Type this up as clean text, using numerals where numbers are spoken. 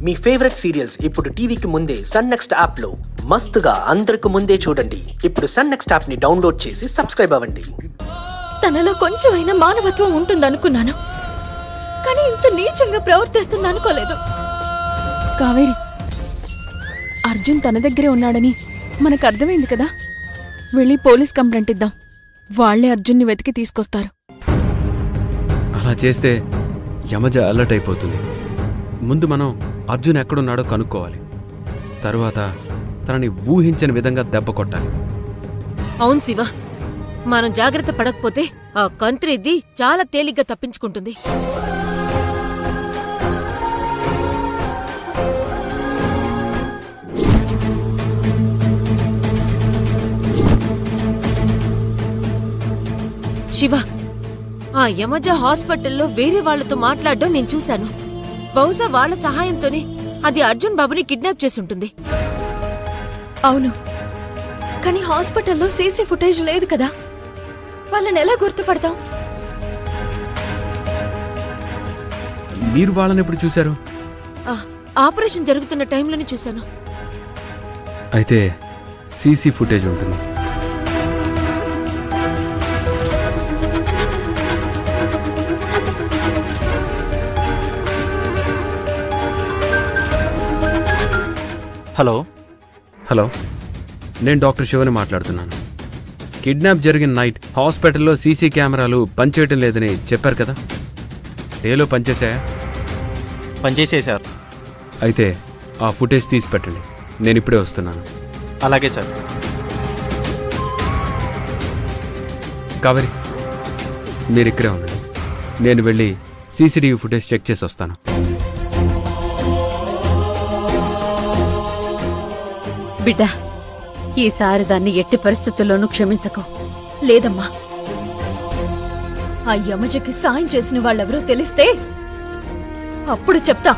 మీ favourite serials ఇప్పుడు టీవీకి ముందే సన్ నెక్స్ట్ యాప్ లో మస్తుగా అందరికి ముందే చూడండి. ఇప్పుడు సన్ నెక్స్ట్ యాప్ ని డౌన్లోడ్ చేసి సబ్స్క్రైబ్ అవ్వండి. తనలో కొంచెమైనా మానవత్వం ఉంటుందనుకున్నాను, కానీ ఇంత నీచంగా ప్రవర్తిస్తుంది అనుకోలేదు. కావేరి, అర్జున్ తన దగ్గరే ఉన్నాడని మనకు అర్థమైంది కదా. వెళ్ళి పోలీస్ కంప్లైంట్ ఇద్దాం. వాళ్లే అర్జున్ని వెతికి తీసుకొస్తారు. అలా చేస్తే యమజ అలర్ట్ అయిపోతుంది. ముందు మనం అర్జున్ ఎక్కడున్నాడో కనుక్కోవాలి. తరువాత తనని ఊహించని విధంగా దెబ్బ కొట్టాలి. అవును శివ, మనం జాగ్రత్త పడకపోతే ఆ కంత్రిది చాలా తేలిగ్గా తప్పించుకుంటుంది. శివ, ఆ యమజ హాస్పిటల్లో వేరే వాళ్లతో మాట్లాడడం నేను చూశాను. బహుశా వాళ్ల సహాయంతోనే అది అర్జున్ బాబుని కిడ్నాప్ చేసుంటుంది. అవును, కానీ హాస్పిటల్లో సీసీ ఫుటేజ్ లేదు కదా. వాళ్ళని ఎలా గుర్తుపడతాం? మీరు వాళ్ళని ఎప్పుడు చూశారు? ఆపరేషన్ జరుగుతున్న టైంలోనే చూశాను. అయితే సీసీ ఫుటేజ్ ఉంటుంది. హలో హలో, నేను డాక్టర్ శివని మాట్లాడుతున్నాను. కిడ్నాప్ జరిగిన నైట్ హాస్పిటల్లో సీసీ కెమెరాలు పనిచేయటం లేదని చెప్పారు కదా. డేలో పనిచేసాయా? పనిచేసే సార్. అయితే ఆ ఫుటేజ్ తీసి పెట్టండి. నేను ఇప్పుడే వస్తున్నాను. అలాగే సార్. కావేరి, మీరు ఇక్కడే ఉండండి. నేను వెళ్ళి సీసీటీవీ ఫుటేజ్ చెక్ చేసి వస్తాను. బిడ్డ, ఈసారి దాన్ని ఎట్టి పరిస్థితుల్లోనూ క్షమించకు. లేదమ్మా, ఆ యమజకి సాయం చేసిన వాళ్ళెవరో తెలిస్తే అప్పుడు చెప్తా.